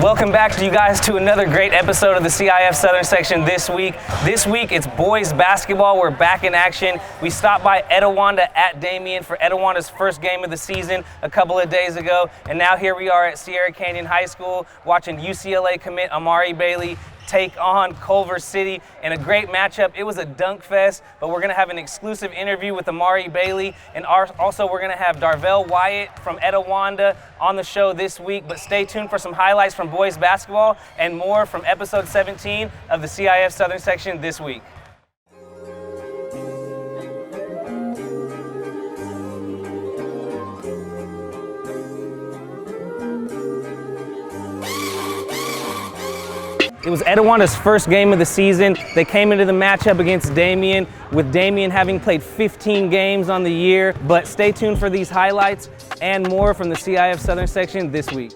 Welcome back to you guys to another great episode of the CIF Southern Section this week. This week it's boys basketball. We're back in action. We stopped by Etiwanda at Damien for Etiwanda's first game of the season a couple of days ago. And now here we are at Sierra Canyon High School watching UCLA commit Amari Bailey take on Culver City in a great matchup. It was a dunk fest, but we're gonna have an exclusive interview with Amari Bailey, and also we're gonna have Darvell Wyatt from Etiwanda on the show this week. But stay tuned for some highlights from boys basketball and more from episode 17 of the CIF Southern Section this week. It was Etiwanda's first game of the season. They came into the matchup against Damien, with Damien having played 15 games on the year. But stay tuned for these highlights and more from the CIF Southern Section this week.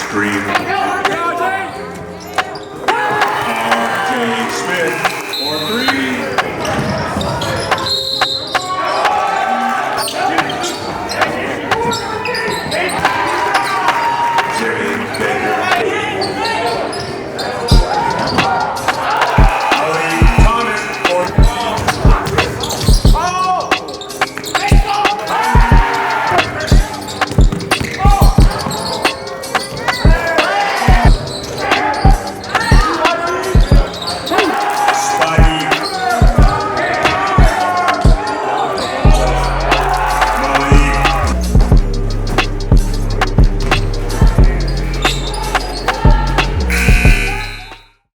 Green. Smith for three.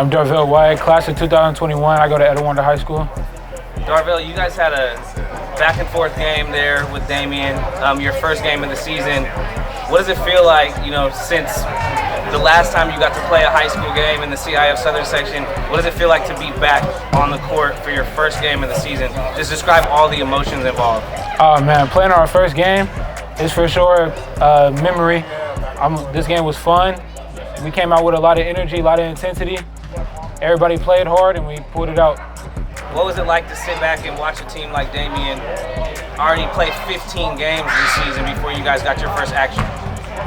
I'm Darvell Wyatt, class of 2021. I go to Etiwanda High School. Darvell, you guys had a back and forth game there with Damien, your first game of the season. What does it feel like, since the last time you got to play a high school game in the CIF Southern Section, what does it feel like to be back on the court for your first game of the season? Just describe all the emotions involved. Oh man, playing our first game is for sure a memory. This game was fun. We came out with a lot of energy, a lot of intensity. Everybody played hard and we pulled it out. What was it like to sit back and watch a team like Damien already play 15 games this season before you guys got your first action?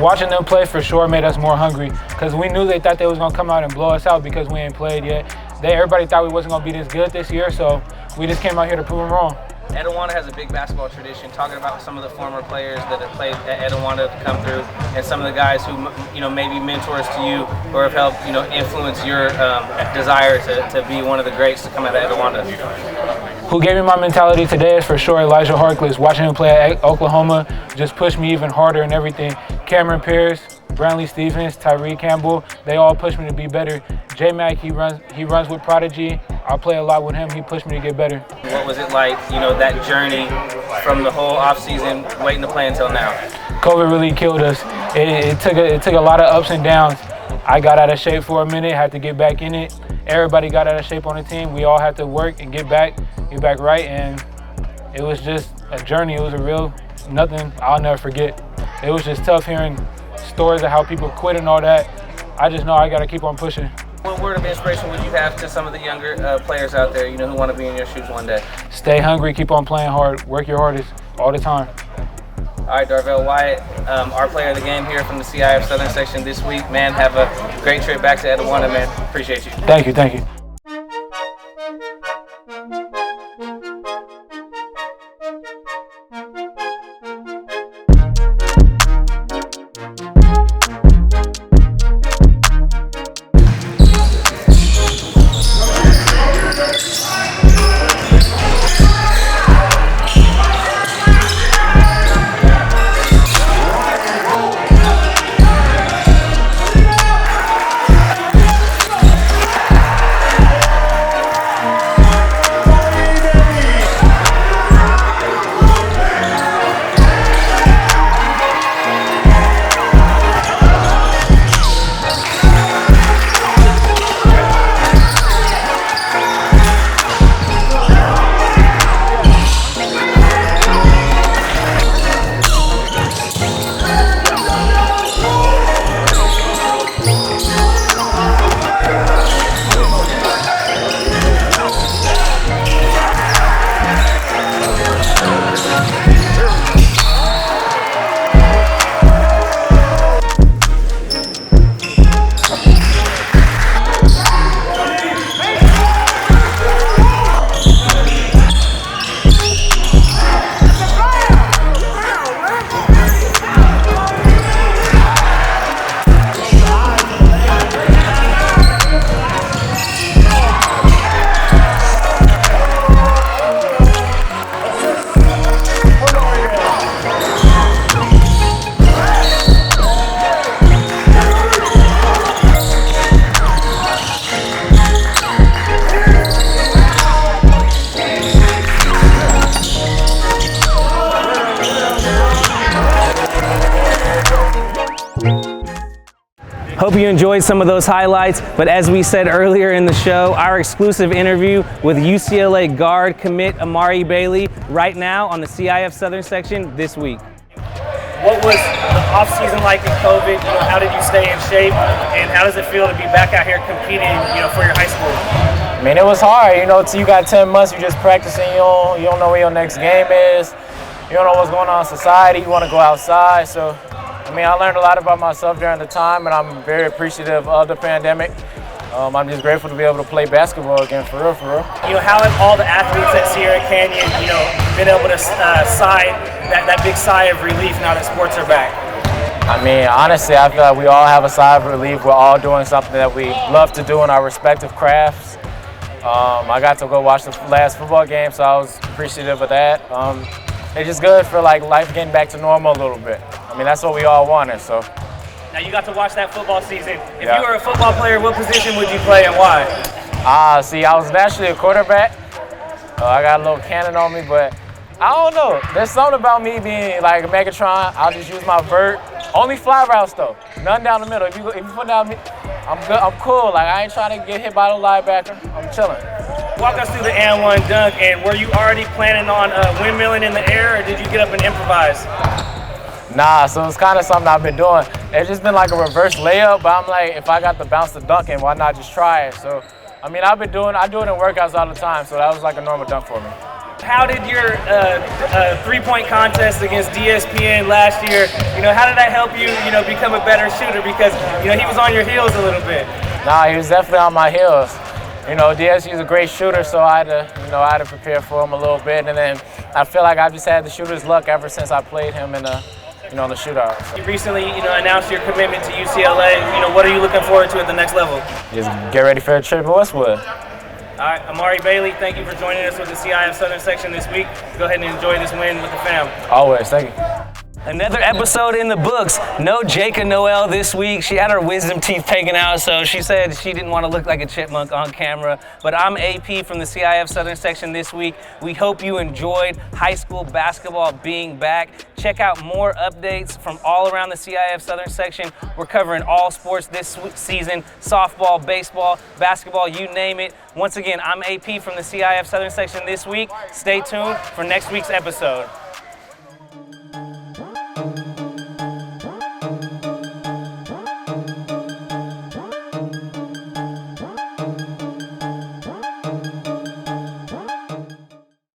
Watching them play for sure made us more hungry because we knew they thought they was gonna come out and blow us out because we ain't played yet. Everybody thought we wasn't gonna be this good this year, so we just came out here to prove them wrong. Etiwanda has a big basketball tradition. Talking about some of the former players that have played at Etiwanda to come through, and some of the guys who may be mentors to you or have helped influence your desire to be one of the greats to come out of Etiwanda. Who gave me my mentality today is for sure Elijah Harkless. Watching him play at Oklahoma just pushed me even harder and everything. Cameron Pierce, Brownlee Stevens, Tyree Campbell, they all pushed me to be better. J-Mac, he runs with Prodigy. I play a lot with him. He pushed me to get better. What was it like, that journey from the whole offseason waiting to play until now? COVID really killed us. It took a lot of ups and downs. I got out of shape for a minute, had to get back in it. Everybody got out of shape on the team. We all had to work and get back right, and it was just a journey. It was a real nothing I'll never forget. It was just tough hearing stories of how people quit and all that. I just know I got to keep on pushing. What word of inspiration would you have to some of the younger players out there, who want to be in your shoes one day? Stay hungry, keep on playing hard, work your hardest all the time. All right, Darvell Wyatt, our player of the game here from the CIF Southern Section this week. Man, have a great trip back to Etiwanda, man. Appreciate you. Thank you. Hope you enjoyed some of those highlights, but as we said earlier in the show, our exclusive interview with UCLA guard commit Amari Bailey right now on the CIF Southern Section this week. What was the off-season like in COVID? How did you stay in shape, and how does it feel to be back out here competing, for your high school? I mean, it was hard, till you got 10 months, you're just practicing, you don't know where your next game is, you don't know what's going on in society, you want to go outside. So, I learned a lot about myself during the time, and I'm very appreciative of the pandemic. I'm just grateful to be able to play basketball again, for real. How have all the athletes at Sierra Canyon, been able to sigh that big sigh of relief now that sports are back? Honestly, I feel like we all have a sigh of relief. We're all doing something that we love to do in our respective crafts. I got to go watch the last football game, so I was appreciative of that. It's just good for life getting back to normal a little bit. That's what we all wanted. So. Now you got to watch that football season. If you were a football player, what position would you play and why? I was naturally a quarterback. I got a little cannon on me, but I don't know. There's something about me being like a Megatron. I'll just use my vert. Only fly routes though. None down the middle. If you put down me, I'm good. I'm cool. I ain't trying to get hit by the linebacker. I'm chilling. Walk us through the and one dunk. And were you already planning on windmilling in the air, or did you get up and improvise? Nah, so it's kind of something I've been doing. It's just been like a reverse layup, but I'm like, if I got the bounce to dunk in, why not just try it? So, I do it in workouts all the time, so that was like a normal dunk for me. How did your three-point contest against DSPN last year, how did that help you, become a better shooter? Because, he was on your heels a little bit. Nah, he was definitely on my heels. DSU's a great shooter, so I had to prepare for him a little bit, and then I feel like I've just had the shooter's luck ever since I played him in the shootout. So. You recently, announced your commitment to UCLA. What are you looking forward to at the next level? Just get ready for a trip to Westwood. All right, Amari Bailey, thank you for joining us with the CIF Southern Section this week. Go ahead and enjoy this win with the fam. Always, thank you. Another episode in the books. No Jayka Noelle this week. She had her wisdom teeth taken out, so she said she didn't want to look like a chipmunk on camera. But I'm AP from the CIF Southern Section this week. We hope you enjoyed high school basketball being back. Check out more updates from all around the CIF Southern Section. We're covering all sports this season: softball, baseball, basketball, you name it. Once again, I'm AP from the CIF Southern Section this week. Stay tuned for next week's episode.